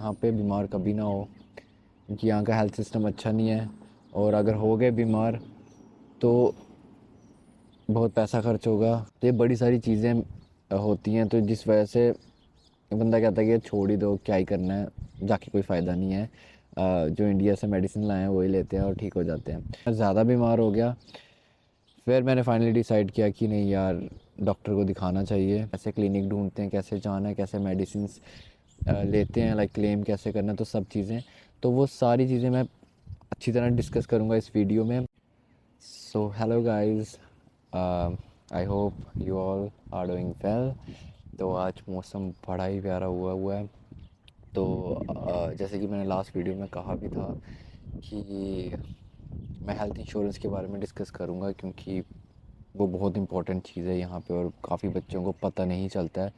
यहाँ पे बीमार कभी ना हो, क्योंकि यहाँ का हेल्थ सिस्टम अच्छा नहीं है। और अगर हो गए बीमार तो बहुत पैसा खर्च होगा। तो ये बड़ी सारी चीज़ें होती हैं, तो जिस वजह से बंदा कहता है कि छोड़ ही दो, क्या ही करना है, जाके कोई फ़ायदा नहीं है। जो इंडिया से मेडिसिन लाए हैं वही लेते हैं और ठीक हो जाते हैं। मैं ज़्यादा बीमार हो गया, फिर मैंने फाइनली डिसाइड किया कि नहीं यार, डॉक्टर को दिखाना चाहिए। कैसे क्लिनिक ढूंढते हैं, कैसे जाना है, कैसे मेडिसिन लेते हैं, लाइक क्लेम कैसे करना, तो सब चीज़ें, तो वो सारी चीज़ें मैं अच्छी तरह डिस्कस करूँगा इस वीडियो में। So hello guys, I hope you all are doing well. तो आज मौसम बड़ा ही प्यारा हुआ है। तो जैसे कि मैंने लास्ट वीडियो में कहा भी था कि मैं हेल्थ इंश्योरेंस के बारे में डिस्कस करूँगा, क्योंकि वो बहुत इंपॉर्टेंट चीज़ है यहाँ पे और काफ़ी बच्चों को पता नहीं चलता है,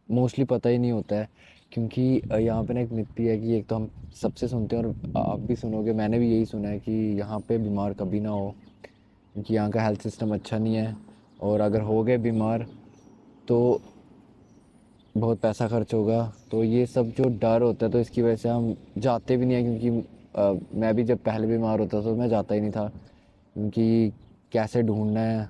मोस्टली पता ही नहीं होता है। क्योंकि यहाँ पे ना एक मिथ भी है कि एक तो हम सबसे सुनते हैं और आप भी सुनोगे, मैंने भी यही सुना है कि यहाँ पे बीमार कभी ना हो, क्योंकि यहाँ का हेल्थ सिस्टम अच्छा नहीं है। और अगर हो गए बीमार तो बहुत पैसा खर्च होगा। तो ये सब जो डर होता है, तो इसकी वजह से हम जाते भी नहीं हैं। क्योंकि मैं भी जब पहले बीमार होता था तो मैं जाता ही नहीं था, क्योंकि कैसे ढूंढना है,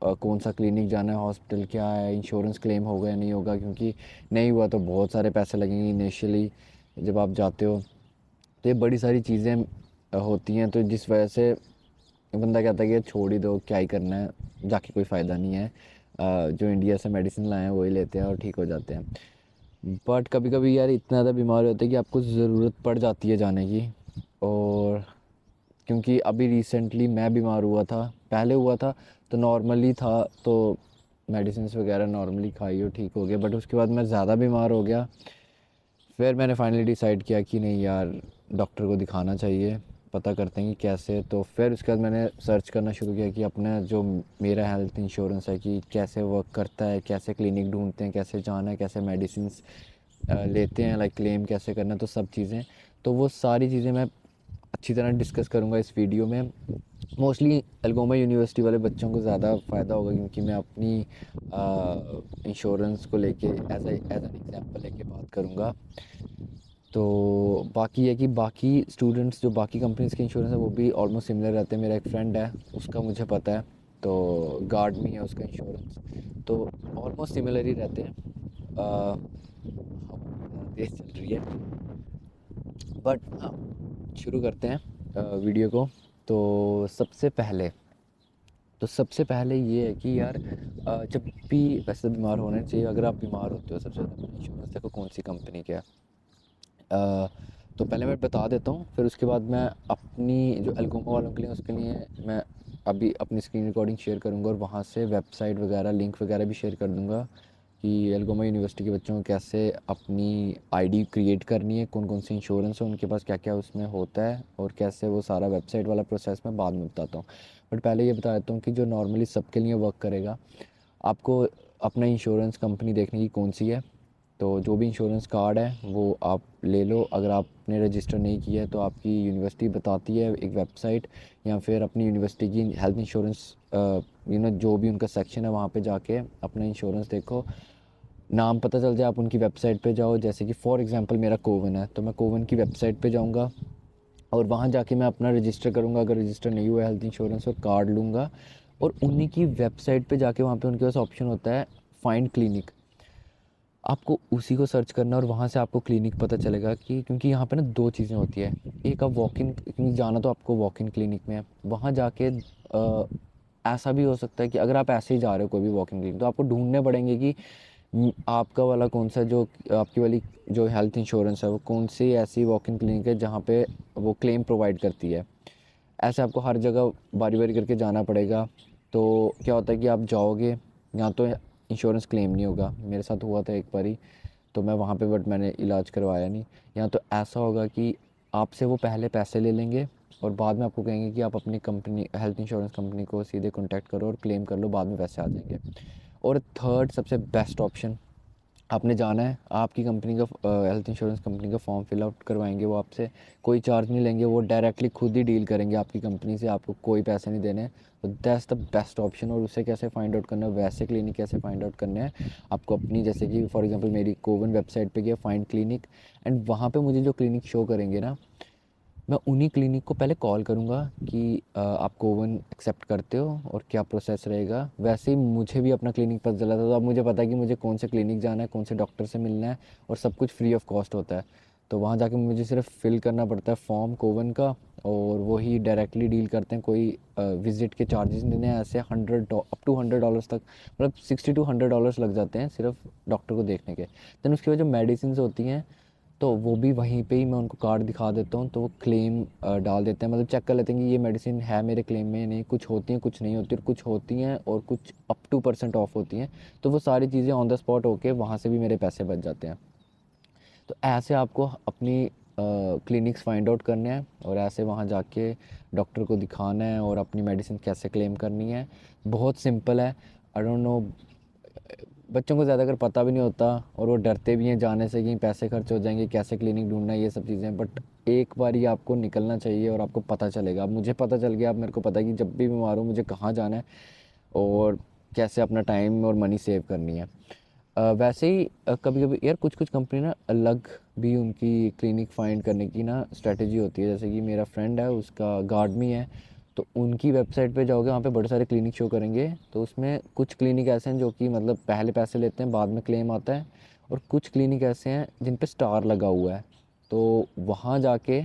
कौन सा क्लिनिक जाना है, हॉस्पिटल क्या है, इंश्योरेंस क्लेम होगा या नहीं होगा, क्योंकि नहीं हुआ तो बहुत सारे पैसे लगेंगे इनिशियली जब आप जाते हो। तो ये बड़ी सारी चीज़ें होती हैं, तो जिस वजह से बंदा कहता है कि छोड़ ही दो, क्या ही करना है, जाके कोई फ़ायदा नहीं है। जो इंडिया से मेडिसिन लाए हैं वही लेते हैं और ठीक हो जाते हैं। बट कभी कभी यार इतना ज़्यादा बीमार होते हैं कि आपको ज़रूरत पड़ जाती है जाने की। और क्योंकि अभी रिसेंटली मैं बीमार हुआ था, पहले हुआ था तो नॉर्मली था, तो मेडिसिन वगैरह नॉर्मली खाई और ठीक हो गया। बट उसके बाद मैं ज़्यादा बीमार हो गया, फिर मैंने फाइनली डिसाइड किया कि नहीं यार, डॉक्टर को दिखाना चाहिए, पता करते हैं कि कैसे। तो फिर उसके बाद मैंने सर्च करना शुरू किया कि अपना जो मेरा हेल्थ इंश्योरेंस है कि कैसे वर्क करता है, कैसे क्लिनिक ढूंढते हैं, कैसे जाना है, कैसे मेडिसिन लेते हैं, लाइक क्लेम कैसे करना, तो सब चीज़ें, तो वो सारी चीज़ें मैं अच्छी तरह डिस्कस करूँगा इस वीडियो में। मोस्टली एल्गोमा यूनिवर्सिटी वाले बच्चों को ज़्यादा फ़ायदा होगा, क्योंकि मैं अपनी इंश्योरेंस को लेके एज एन एग्जांपल लेके बात करूँगा। तो बाकी है कि बाकी स्टूडेंट्स जो बाकी कंपनीज़ के इंश्योरेंस है वो भी ऑलमोस्ट सिमिलर रहते हैं। मेरा एक फ्रेंड है, उसका मुझे पता है, तो गार्ड में है उसका इंश्योरेंस, तो ऑलमोस्ट सिमिलर ही रहते हैं। तेज़ चल रही है, बट हाँ, शुरू करते हैं वीडियो को। तो सबसे पहले ये है कि यार, जब भी वैसे बीमार होना चाहिए, अगर आप बीमार होते हो सबसे ज़्यादा इंश्योरेंस देखो कौन सी कंपनी का है। तो पहले मैं बता देता हूँ, फिर उसके बाद मैं अपनी जो एल्गोमा वालों के लिए उसके लिए मैं अभी अपनी स्क्रीन रिकॉर्डिंग शेयर करूँगा, और वहाँ से वेबसाइट वगैरह लिंक वगैरह भी शेयर कर दूँगा कि एल्गोमा यूनिवर्सिटी के बच्चों को कैसे अपनी आईडी क्रिएट करनी है, कौन कौन सी इंश्योरेंस है उनके पास, क्या क्या उसमें होता है, और कैसे वो सारा वेबसाइट वाला प्रोसेस मैं बाद में बताता हूँ। बट पहले ये बता देता हूँ कि जो नॉर्मली सबके लिए वर्क करेगा, आपको अपना इंश्योरेंस कंपनी देखने की कौन सी है। तो जो भी इंश्योरेंस कार्ड है वो आप ले लो। अगर आपने रजिस्टर नहीं किया है तो आपकी यूनिवर्सिटी बताती है एक वेबसाइट, या फिर अपनी यूनिवर्सिटी की हेल्थ इंश्योरेंस जो भी उनका सेक्शन है वहाँ पे जाके अपना इंश्योरेंस देखो, नाम पता चल जाए, आप उनकी वेबसाइट पे जाओ। जैसे कि फॉर एग्जांपल मेरा कोवन है, तो मैं कोवन की वेबसाइट पे जाऊँगा और वहाँ जाके मैं अपना रजिस्टर करूँगा। अगर रजिस्टर नहीं हुआ है हेल्थ इंश्योरेंस, और कार्ड लूँगा, और उन्हीं की वेबसाइट पे जाके वहाँ पे उनके पास ऑप्शन होता है फाइंड क्लिनिक, आपको उसी को सर्च करना और वहाँ से आपको क्लिनिक पता चलेगा। कि क्योंकि यहाँ पे ना दो चीज़ें होती है, एक आप वॉक इन, क्योंकि जाना तो आपको वॉक इन क्लिनिक में है, वहाँ जाके ऐसा भी हो सकता है कि अगर आप ऐसे ही जा रहे हो कोई भी वॉक इन क्लिनिक, तो आपको ढूंढने पड़ेंगे कि आपका वाला कौन सा, जो आपकी वाली जो हेल्थ इंश्योरेंस है वो कौन सी ऐसी वॉक इन क्लिनिक है जहाँ पे वो क्लेम प्रोवाइड करती है। ऐसे आपको हर जगह बारी बारी करके जाना पड़ेगा। तो क्या होता है कि आप जाओगे, यहाँ तो इंश्योरेंस क्लेम नहीं होगा, मेरे साथ हुआ था एक बारी, तो मैं वहाँ पे, बट मैंने इलाज करवाया नहीं। यहाँ तो ऐसा होगा कि आपसे वो पहले पैसे ले लेंगे और बाद में आपको कहेंगे कि आप अपनी कंपनी, हेल्थ इंश्योरेंस कंपनी को सीधे कॉन्टैक्ट करो और क्लेम कर लो, बाद में पैसे आ जाएंगे। और थर्ड सबसे बेस्ट ऑप्शन, आपने जाना है, आपकी कंपनी का हेल्थ इंश्योरेंस कंपनी का फॉर्म फिल आउट करवाएंगे, वो आपसे कोई चार्ज नहीं लेंगे, वो डायरेक्टली खुद ही डील करेंगे आपकी कंपनी से, आपको कोई पैसे नहीं देने। तो दैट्स द बेस्ट ऑप्शन। और उसे कैसे फाइंड आउट करना है, वैसे क्लिनिक कैसे फाइंड आउट करने हैं आपको अपनी, जैसे कि फॉर एग्जांपल मेरी कोविन वेबसाइट पे गया फाइंड क्लिनिक, एंड वहाँ पे मुझे जो क्लिनिक शो करेंगे ना, मैं उन्हीं क्लिनिक को पहले कॉल करूँगा कि आप कोविन एक्सेप्ट करते हो और क्या प्रोसेस रहेगा। वैसे ही मुझे भी अपना क्लिनिक पता चला था, तो अब मुझे पता है कि मुझे कौन से क्लिनिक जाना है, कौन से डॉक्टर से मिलना है, और सब कुछ फ्री ऑफ कॉस्ट होता है। तो वहाँ जाके मुझे सिर्फ फिल करना पड़ता है फॉर्म कोविन का, और वही डायरेक्टली डील करते हैं। कोई विज़िट के चार्जेस नहीं है ऐसे, अप टू $100 तक, मतलब $60 to $100 लग जाते हैं सिर्फ डॉक्टर को देखने के। देन उसके बाद जो मेडिसिन होती हैं, तो वो भी वहीं पे ही मैं उनको कार्ड दिखा देता हूँ, तो वो क्लेम डाल देते हैं, मतलब चेक कर लेते हैं कि ये मेडिसिन है मेरे क्लेम में, नहीं कुछ होती हैं कुछ नहीं होती, और कुछ होती हैं और कुछ अप टू % ऑफ होती हैं। तो वो सारी चीज़ें ऑन द स्पॉट होके वहाँ से भी मेरे पैसे बच जाते हैं। तो ऐसे आपको अपनी क्लिनिक्स फाइंड आउट करने हैं, और ऐसे वहाँ जाके डॉक्टर को दिखाना है और अपनी मेडिसिन कैसे क्लेम करनी है। बहुत सिंपल है। आई डोंट नो, बच्चों को ज़्यादातर पता भी नहीं होता, और वो डरते भी हैं जाने से कि पैसे खर्च हो जाएंगे, कैसे क्लिनिक ढूंढना है, ये सब चीज़ें। बट एक बार ही आपको निकलना चाहिए और आपको पता चलेगा। अब मुझे पता चल गया, अब मेरे को पता है कि जब भी बीमार हूँ मुझे कहाँ जाना है और कैसे अपना टाइम और मनी सेव करनी है। वैसे ही कभी कभी यार कुछ कुछ कंपनी ना अलग भी उनकी क्लिनिक फाइंड करने की ना स्ट्रेटजी होती है। जैसे कि मेरा फ्रेंड है, उसका गार्डमी है, तो उनकी वेबसाइट पे जाओगे, वहाँ पे बड़े सारे क्लिनिक शो करेंगे। तो उसमें कुछ क्लिनिक ऐसे हैं जो कि मतलब पहले पैसे लेते हैं, बाद में क्लेम आता है, और कुछ क्लिनिक ऐसे हैं जिन पे स्टार लगा हुआ है। तो वहाँ जाके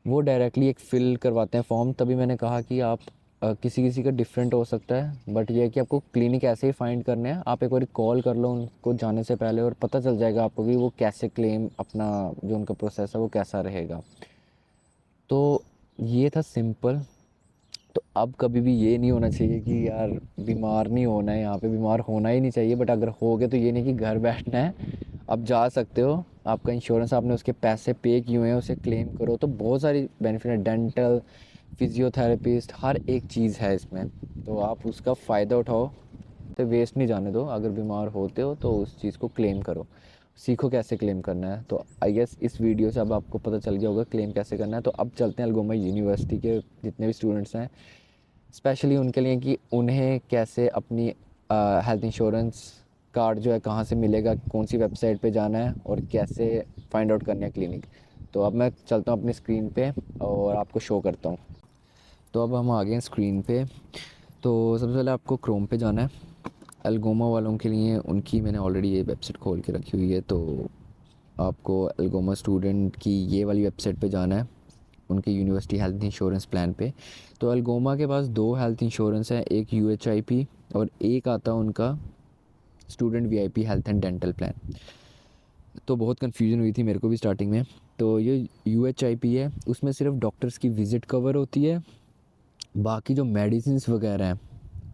वो डायरेक्टली एक फ़िल करवाते हैं फॉर्म। तभी मैंने कहा कि आप किसी किसी का डिफरेंट हो सकता है, बट ये है कि आपको क्लिनिक ऐसे ही फाइंड करने हैं। आप एक बार कॉल कर लो उनको जाने से पहले, और पता चल जाएगा आपको कि वो कैसे क्लेम अपना, जो उनका प्रोसेस है वो कैसा रहेगा। तो ये था सिंपल। तो अब कभी भी ये नहीं होना चाहिए कि यार बीमार नहीं होना है, यहाँ पे बीमार होना ही नहीं चाहिए। बट अगर हो गए तो ये नहीं कि घर बैठना है, आप जा सकते हो। आपका इंश्योरेंस, आपने उसके पैसे पे किए हुए हैं, उसे क्लेम करो। तो बहुत सारी बेनिफिट है, डेंटल, फिजियोथेरेपिस्ट, हर एक चीज़ है इसमें। तो आप उसका फ़ायदा उठाओ, तो वेस्ट नहीं जाने दो। अगर बीमार होते हो तो उस चीज़ को क्लेम करो, सीखो कैसे क्लेम करना है। तो आई गेस इस वीडियो से अब आपको पता चल गया होगा क्लेम कैसे करना है। तो अब चलते हैं अलगोमा यूनिवर्सिटी के जितने भी स्टूडेंट्स हैं, स्पेशली उनके लिए कि उन्हें कैसे अपनी हेल्थ इंश्योरेंस कार्ड जो है कहाँ से मिलेगा, कौन सी वेबसाइट पे जाना है, और कैसे फाइंड आउट करना है क्लिनिक। तो अब मैं चलता हूँ अपनी स्क्रीन पे और आपको शो करता हूँ। तो अब हम आ गए हैं स्क्रीन पे। तो सबसे पहले आपको क्रोम पे जाना है। अलगोमा वालों के लिए उनकी मैंने ऑलरेडी ये वेबसाइट खोल के रखी हुई है। तो आपको अलगोमा स्टूडेंट की ये वाली वेबसाइट पे जाना है, उनके यूनिवर्सिटी हेल्थ इंश्योरेंस प्लान पे। तो अलगोमा के पास दो हेल्थ इंश्योरेंस है, एक UHIP और एक आता है उनका student VIP health and dental plan. तो बहुत कन्फ्यूजन हुई थी मेरे को भी स्टार्टिंग में। तो ये UHIP है, उसमें सिर्फ डॉक्टर्स की विज़िट कवर होती है, बाकी जो मेडिसिन्स वगैरह हैं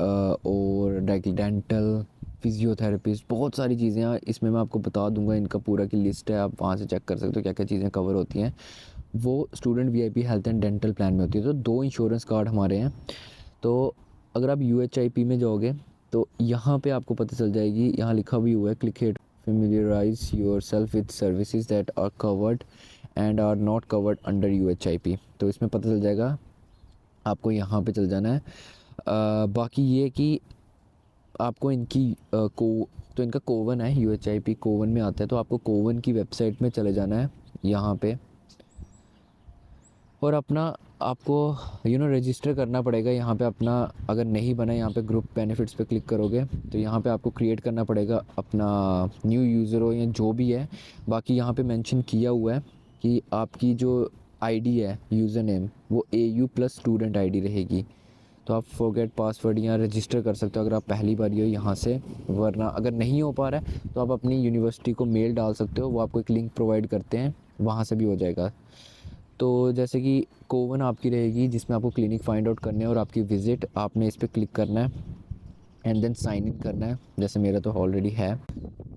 और डेंटल, फिजियोथेरेपिस्ट, बहुत सारी चीज़ें हैं इसमें। मैं आपको बता दूंगा, इनका पूरा की लिस्ट है, आप वहाँ से चेक कर सकते हो क्या क्या चीज़ें कवर होती हैं। वो student VIP health and dental plan में होती है। तो दो इंश्योरेंस कार्ड हमारे हैं। तो अगर आप UHIP में जाओगे तो यहाँ पे आपको पता चल जाएगी, यहाँ लिखा भी हुआ है click here familiarize yourself with services that are covered and are not covered under UHIP। तो इसमें पता चल जाएगा, आपको यहाँ पे चल जाना है। बाकी ये कि आपको इनकी को तो इनका कोवन है, UHIP कोवन में आता है। तो आपको कोवन की वेबसाइट में चले जाना है यहाँ पे, और अपना आपको रजिस्टर करना पड़ेगा यहाँ पे अपना। अगर नहीं बना, यहाँ पे ग्रुप बेनिफिट्स पे क्लिक करोगे तो यहाँ पे आपको क्रिएट करना पड़ेगा अपना न्यू यूज़र हो या जो भी है। बाकी यहाँ पे मेंशन किया हुआ है कि आपकी जो आईडी है, यूज़र नेम, वो AU प्लस स्टूडेंट आईडी रहेगी। तो आप फॉरगेट पासवर्ड यहाँ रजिस्टर कर सकते हो अगर आप पहली बार ही हो यहाँ से। वरना अगर नहीं हो पा रहा है तो आप अपनी यूनिवर्सिटी को मेल डाल सकते हो, वो आपको एक लिंक प्रोवाइड करते हैं, वहाँ से भी हो जाएगा। तो जैसे कि कोवन आपकी रहेगी जिसमें आपको क्लिनिक फाइंड आउट करने है, और आपकी विज़िट आपने इस पर क्लिक करना है एंड देन साइन इन करना है, जैसे मेरा तो ऑलरेडी है।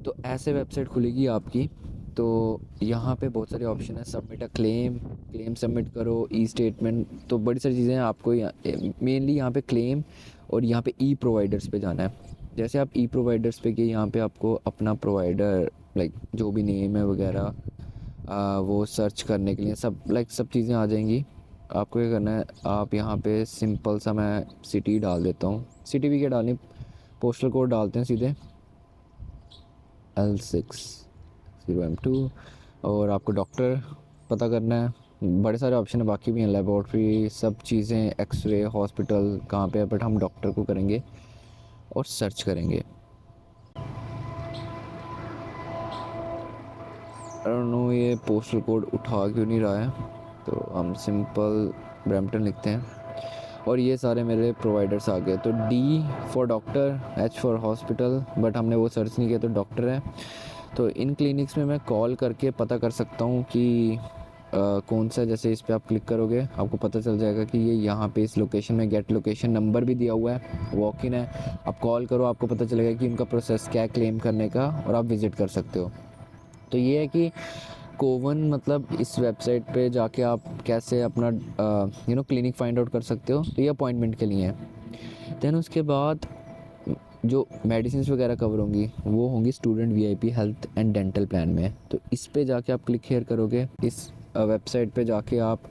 तो ऐसे वेबसाइट खुलेगी आपकी। तो यहाँ पे बहुत सारे ऑप्शन है, submit a claim, claim submit करो, ई स्टेटमेंट, तो बड़ी सारी चीज़ें हैं। आपको मेनली यहाँ पे क्लेम और यहाँ पे ई प्रोवाइडर्स पे जाना है। जैसे आप ई प्रोवाइडर्स पे गए, यहाँ पे आपको अपना प्रोवाइडर लाइक जो भी नेम है वगैरह वो सर्च करने के लिए सब चीज़ें आ जाएंगी। आपको क्या करना है, आप यहाँ पे सिंपल सा मैं सिटी डाल देता हूँ, सिटी भी क्या डालनी, पोस्टल कोड डालते हैं सीधे L60M2। और आपको डॉक्टर पता करना है, बड़े सारे ऑप्शन है, बाकी भी हैं, लेबॉर्ट्री सब चीज़ें, एक्सरे, हॉस्पिटल कहाँ पे है, बट हम डॉक्टर को करेंगे और सर्च करेंगे। आई डोंट नो ये पोस्टल कोड उठा क्यों नहीं रहा है, तो हम सिंपल ब्रैम्पटन लिखते हैं और ये सारे मेरे प्रोवाइडर्स आ गए। तो D for doctor, H for hospital, but हमने वो सर्च नहीं किया तो डॉक्टर है। तो इन क्लिनिक्स में मैं कॉल करके पता कर सकता हूँ कि कौन सा, जैसे इस पर आप क्लिक करोगे आपको पता चल जाएगा कि ये यहाँ पे इस लोकेशन में, गेट लोकेशन नंबर भी दिया हुआ है, वॉक इन है। आप कॉल करो, आपको पता चलेगा कि उनका प्रोसेस क्या है क्लेम करने का, और आप विज़िट कर सकते हो। तो ये है कि कोवन मतलब इस वेबसाइट पे जाके आप कैसे अपना क्लिनिक फाइंड आउट कर सकते हो। तो ये अपॉइंटमेंट के लिए है। देन उसके बाद जो मेडिसिन वगैरह कवर होंगी वो होंगी student VIP health and dental plan में। तो इस पे जाके आप क्लिक हेयर करोगे, इस वेबसाइट पे जाके आप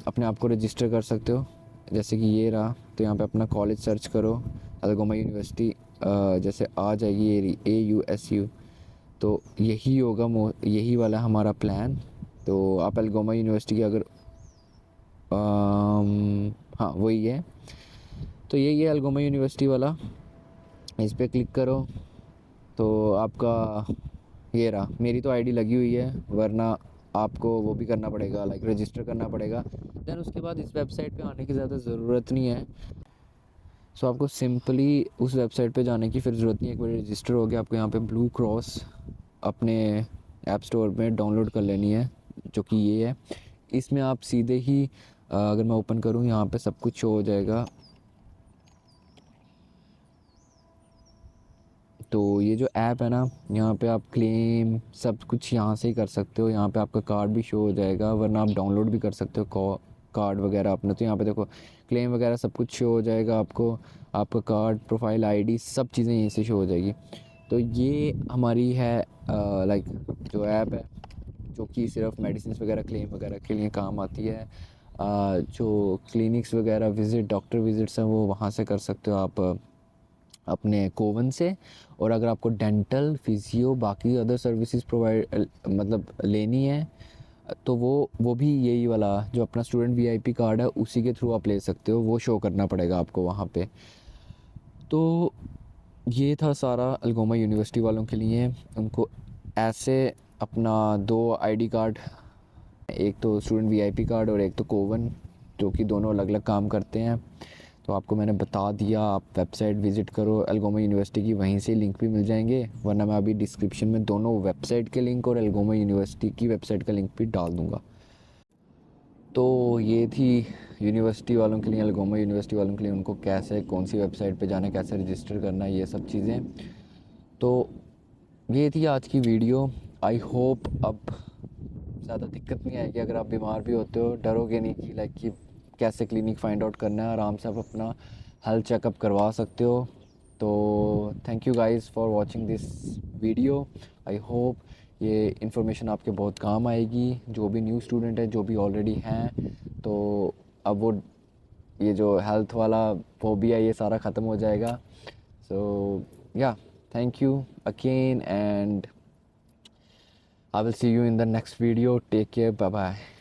अपने आप को रजिस्टर कर सकते हो। जैसे कि ये रहा, तो यहाँ पे अपना कॉलेज सर्च करो, अल्गोमा यूनिवर्सिटी जैसे आ जाएगी ये AUSU, तो यही होगा यही वाला हमारा प्लान। तो आप अल्गोमा यूनिवर्सिटी की अगर हाँ वही है, तो यही है अल्गोमा यूनिवर्सिटी वाला, इस पर क्लिक करो। तो आपका ये रहा, मेरी तो आईडी लगी हुई है, वरना आपको वो भी करना पड़ेगा, लाइक रजिस्टर करना पड़ेगा। देन उसके बाद इस वेबसाइट पे आने की ज़्यादा ज़रूरत नहीं है। सो आपको सिंपली उस वेबसाइट पे जाने की फिर ज़रूरत नहीं है। एक बार रजिस्टर हो गया, आपको यहाँ पे ब्लू क्रॉस अपने ऐप स्टोर में डाउनलोड कर लेनी है, जो कि ये है। इसमें आप सीधे ही अगर मैं ओपन करूँ यहाँ पे सब कुछ शो हो जाएगा। तो ये जो ऐप है ना, यहाँ पे आप क्लेम सब कुछ यहाँ से ही कर सकते हो। यहाँ पे आपका कार्ड भी शो हो जाएगा, वरना आप डाउनलोड भी कर सकते हो कार्ड वगैरह अपना। तो यहाँ पे देखो क्लेम वगैरह सब कुछ शो हो जाएगा आपको, आपका कार्ड, प्रोफाइल ID सब चीज़ें यहीं से शो हो जाएगी। तो ये हमारी है लाइक जो ऐप है, जो कि सिर्फ मेडिसिन वगैरह क्लेम वगैरह के लिए काम आती है। जो क्लिनिक्स वगैरह विज़िट, डॉक्टर विज़िट्स हैं, वो वहाँ से कर सकते हो आप अपने कोवन से। और अगर आपको डेंटल, फिजियो, बाकी अदर सर्विसेज प्रोवाइड मतलब लेनी है, तो वो भी यही वाला जो अपना स्टूडेंट VIP कार्ड है उसी के थ्रू आप ले सकते हो, वो शो करना पड़ेगा आपको वहाँ पे। तो ये था सारा अल्गोमा यूनिवर्सिटी वालों के लिए। उनको ऐसे अपना 2 ID कार्ड, एक तो स्टूडेंट VIP कार्ड और एक तो कोवन, जो कि दोनों अलग अलग काम करते हैं। तो आपको मैंने बता दिया, आप वेबसाइट विज़िट करो अल्गोमा यूनिवर्सिटी की, वहीं से लिंक भी मिल जाएंगे, वरना मैं अभी डिस्क्रिप्शन में दोनों वेबसाइट के लिंक और अल्गोमा यूनिवर्सिटी की वेबसाइट का लिंक भी डाल दूँगा। तो ये थी यूनिवर्सिटी वालों के लिए, अल्गोमा यूनिवर्सिटी वालों के लिए, उनको कैसे कौन सी वेबसाइट पे जाना है, कैसे रजिस्टर करना है, ये सब चीज़ें। तो ये थी आज की वीडियो। आई होप अब ज़्यादा दिक्कत नहीं आएगी। अगर आप बीमार भी होते हो, डरोगे नहीं कि लाइक कि कैसे क्लिनिक फाइंड आउट करना है, आराम से आप अपना हेल्थ चेकअप करवा सकते हो। तो thank you guys for watching this video. I hope ये इन्फॉर्मेशन आपके बहुत काम आएगी, जो भी न्यू स्टूडेंट है, जो भी ऑलरेडी हैं। तो अब वो ये जो हेल्थ वाला फोबिया ये सारा ख़त्म हो जाएगा। सो या, thank you again, and I will see you in the next video. Take care. Bye bye.